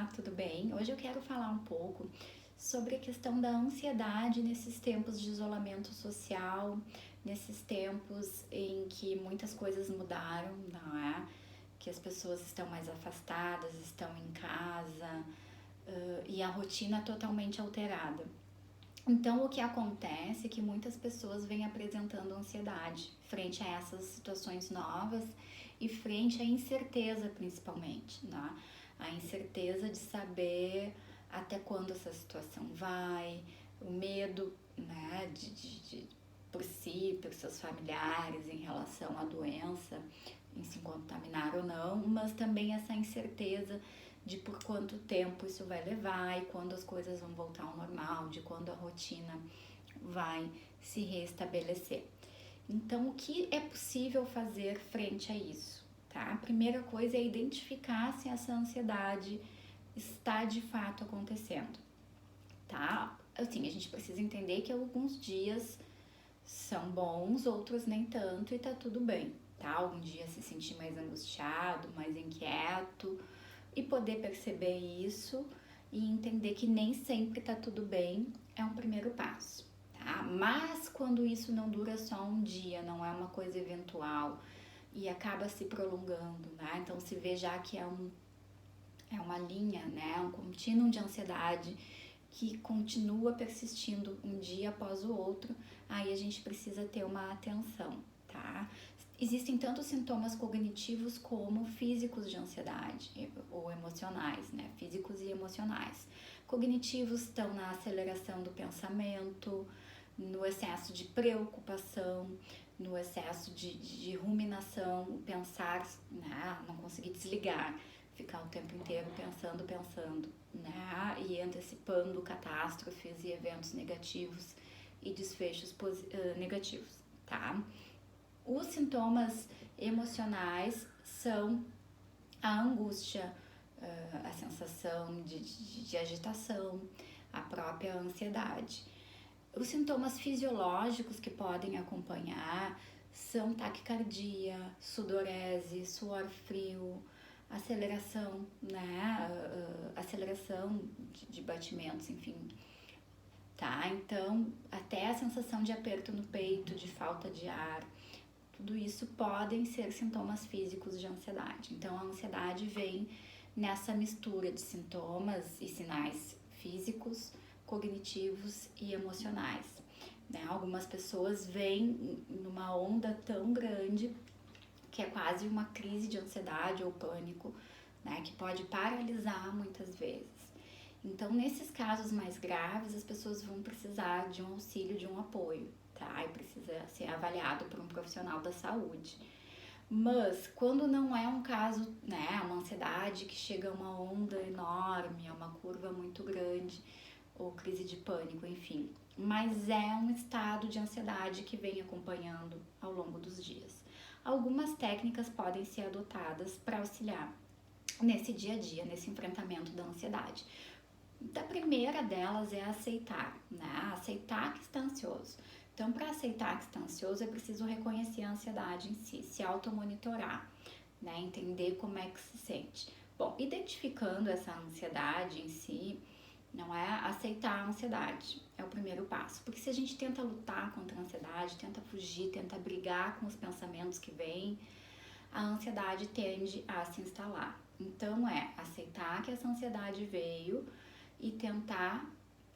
Olá, tudo bem? Hoje eu quero falar um pouco sobre a questão da ansiedade nesses tempos de isolamento social, nesses tempos em que muitas coisas mudaram, não é? Que as pessoas estão mais afastadas, estão em casa, e a rotina totalmente alterada. Então, o que acontece é que muitas pessoas vêm apresentando ansiedade frente a essas situações novas e frente à incerteza, principalmente, né? A incerteza de saber até quando essa situação vai, o medo, né, por si, pelos seus familiares em relação à doença, em se contaminar ou não, mas também essa incerteza de por quanto tempo isso vai levar e quando as coisas vão voltar ao normal, de quando a rotina vai se restabelecer. Então, o que é possível fazer frente a isso? Tá? A primeira coisa é identificar se essa ansiedade está de fato acontecendo, tá? Assim, a gente precisa entender que alguns dias são bons, outros nem tanto e tá tudo bem, tá? Algum dia se sentir mais angustiado, mais inquieto, e poder perceber isso e entender que nem sempre tá tudo bem é um primeiro passo, tá? Mas quando isso não dura só um dia, não é uma coisa eventual e acaba se prolongando, né? Então se vê já que é uma linha, né? Um contínuo de ansiedade que continua persistindo um dia após o outro, aí a gente precisa ter uma atenção, tá? Existem tanto sintomas cognitivos como físicos de ansiedade ou emocionais, né? Físicos e emocionais. Cognitivos estão na aceleração do pensamento, no excesso de preocupação, no excesso de ruminação, pensar, né? Não conseguir desligar, ficar o tempo inteiro pensando, né? E antecipando catástrofes e eventos negativos e desfechos negativos, tá? Os sintomas emocionais são a angústia, a sensação de agitação, a própria ansiedade. Os sintomas fisiológicos que podem acompanhar são taquicardia, sudorese, suor frio, aceleração, né? Aceleração de batimentos, enfim. Tá? Então, até a sensação de aperto no peito, de falta de ar, tudo isso podem ser sintomas físicos de ansiedade. Então, a ansiedade vem nessa mistura de sintomas e sinais físicos, cognitivos e emocionais, né? Algumas pessoas vêm numa onda tão grande que é quase uma crise de ansiedade ou pânico, né? Que pode paralisar muitas vezes. Então, nesses casos mais graves, as pessoas vão precisar de um auxílio, de um apoio, tá? E precisa ser avaliado por um profissional da saúde. Mas, quando não é um caso, né, uma ansiedade que chega a uma onda enorme, a uma curva muito grande, ou crise de pânico, enfim. Mas é um estado de ansiedade que vem acompanhando ao longo dos dias. Algumas técnicas podem ser adotadas para auxiliar nesse dia a dia, nesse enfrentamento da ansiedade. A primeira delas é aceitar, né? Aceitar que está ansioso. Então, para aceitar que está ansioso, é preciso reconhecer a ansiedade em si, se automonitorar, né? Entender como é que se sente. Bom, identificando essa ansiedade em si, não é aceitar a ansiedade, é o primeiro passo. Porque se a gente tenta lutar contra a ansiedade, tenta fugir, tenta brigar com os pensamentos que vêm, a ansiedade tende a se instalar. Então, é aceitar que essa ansiedade veio e tentar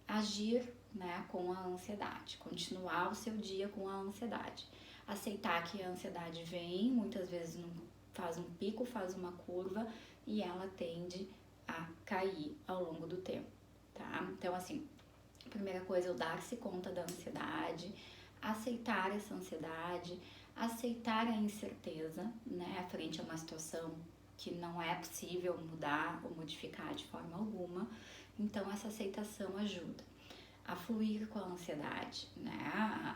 agir, né, com a ansiedade, continuar o seu dia com a ansiedade. Aceitar que a ansiedade vem, muitas vezes faz um pico, faz uma curva e ela tende a cair ao longo do tempo, tá? Então, assim, a primeira coisa é o dar-se conta da ansiedade, aceitar essa ansiedade, aceitar a incerteza, né, frente a uma situação que não é possível mudar ou modificar de forma alguma. Então, essa aceitação ajuda a fluir com a ansiedade, né?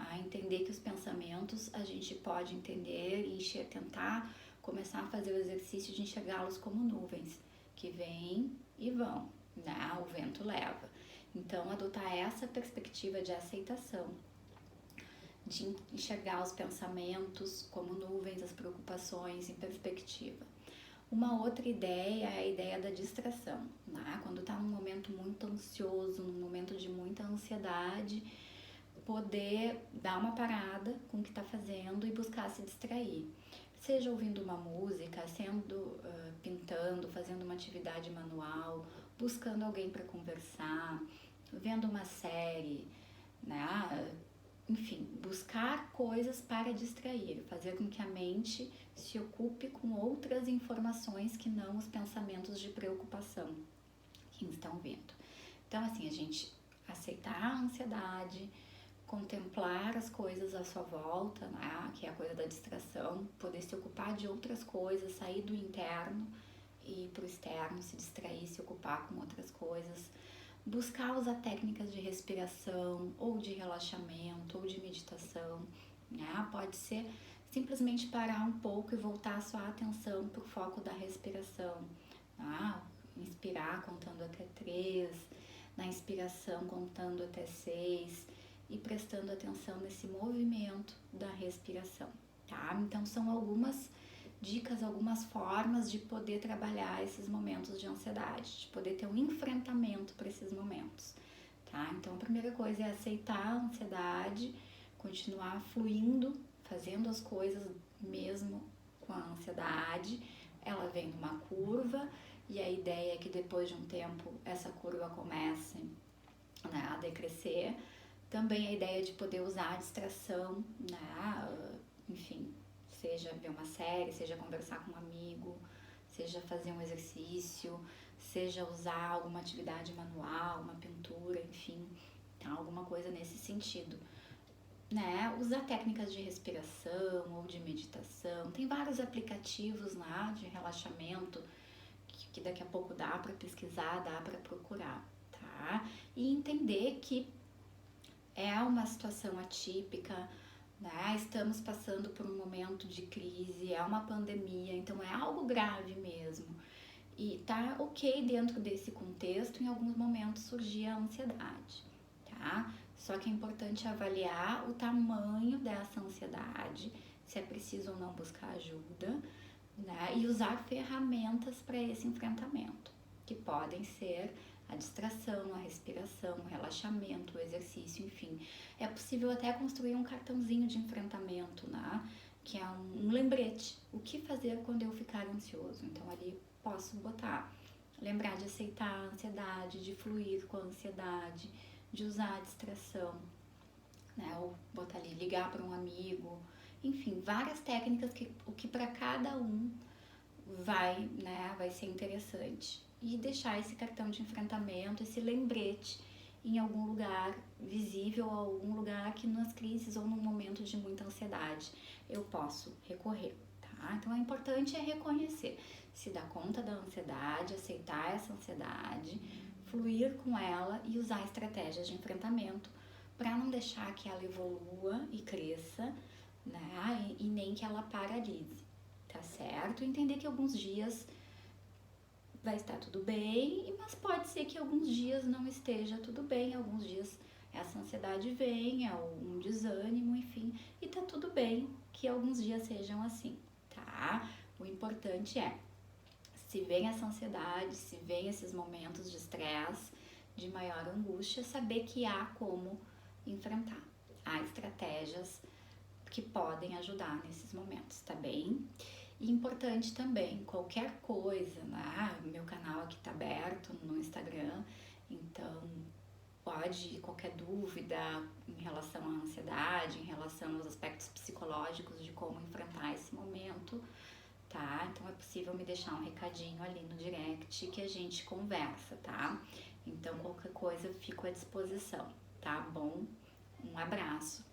A entender que os pensamentos a gente pode entender e tentar começar a fazer o exercício de enxergá-los como nuvens que vêm e vão, né? O vento leva. Então, adotar essa perspectiva de aceitação, de enxergar os pensamentos como nuvens, as preocupações em perspectiva. Uma outra ideia é a ideia da distração, né? Quando tá num momento muito ansioso, num momento de muita ansiedade, poder dar uma parada com o que tá fazendo e buscar se distrair. Seja ouvindo uma música, pintando, fazendo uma atividade manual, buscando alguém para conversar, vendo uma série, né? Enfim, buscar coisas para distrair, fazer com que a mente se ocupe com outras informações que não os pensamentos de preocupação que estão vindo. Então, assim, a gente aceitar a ansiedade, contemplar as coisas à sua volta, né, que é a coisa da distração, poder se ocupar de outras coisas, sair do interno e ir para o externo, se distrair, se ocupar com outras coisas, buscar usar técnicas de respiração ou de relaxamento ou de meditação, né? Pode ser simplesmente parar um pouco e voltar a sua atenção para o foco da respiração, tá? Inspirar contando até 3, na inspiração contando até 6 e prestando atenção nesse movimento da respiração, tá? Então são algumas dicas, algumas formas de poder trabalhar esses momentos de ansiedade, de poder ter um enfrentamento para esses momentos, tá? Então a primeira coisa é aceitar a ansiedade, continuar fluindo, fazendo as coisas mesmo com a ansiedade. Ela vem numa curva e a ideia é que depois de um tempo essa curva comece, né, a decrescer. Também a ideia de poder usar a distração, né, enfim, seja ver uma série, seja conversar com um amigo, seja fazer um exercício, seja usar alguma atividade manual, uma pintura, enfim, tá? Alguma coisa nesse sentido, né? Usar técnicas de respiração ou de meditação. Tem vários aplicativos lá de relaxamento que daqui a pouco dá para pesquisar, dá para procurar, tá? E entender que é uma situação atípica, né? Estamos passando por um momento de crise, é uma pandemia, então é algo grave mesmo. E tá ok dentro desse contexto, em alguns momentos surgir a ansiedade, tá? Só que é importante avaliar o tamanho dessa ansiedade, se é preciso ou não buscar ajuda, né? E usar ferramentas para esse enfrentamento, que podem ser a distração, a respiração, o relaxamento, o exercício, enfim. É possível até construir um cartãozinho de enfrentamento, né? Que é um lembrete. O que fazer quando eu ficar ansioso? Então ali posso botar, lembrar de aceitar a ansiedade, de fluir com a ansiedade, de usar a distração, né? Ou botar ali, ligar para um amigo, enfim, várias técnicas que o que para cada um vai, né, vai ser interessante. E deixar esse cartão de enfrentamento, esse lembrete em algum lugar visível, algum lugar que nas crises ou num momento de muita ansiedade eu posso recorrer, tá? Então, o importante é reconhecer, se dar conta da ansiedade, aceitar essa ansiedade, fluir com ela e usar estratégias de enfrentamento para não deixar que ela evolua e cresça, né? E nem que ela paralise, tá certo? Entender que alguns dias vai estar tudo bem, mas pode ser que alguns dias não esteja tudo bem, alguns dias essa ansiedade venha, um desânimo, enfim, e tá tudo bem que alguns dias sejam assim, tá? O importante é, se vem essa ansiedade, se vem esses momentos de estresse, de maior angústia, saber que há como enfrentar, há estratégias que podem ajudar nesses momentos, tá bem? E importante também, qualquer coisa, né? Meu canal aqui tá aberto no Instagram, então pode, qualquer dúvida em relação à ansiedade, em relação aos aspectos psicológicos de como enfrentar esse momento, tá? Então é possível me deixar um recadinho ali no direct que a gente conversa, tá? Então qualquer coisa eu fico à disposição, tá bom? Um abraço.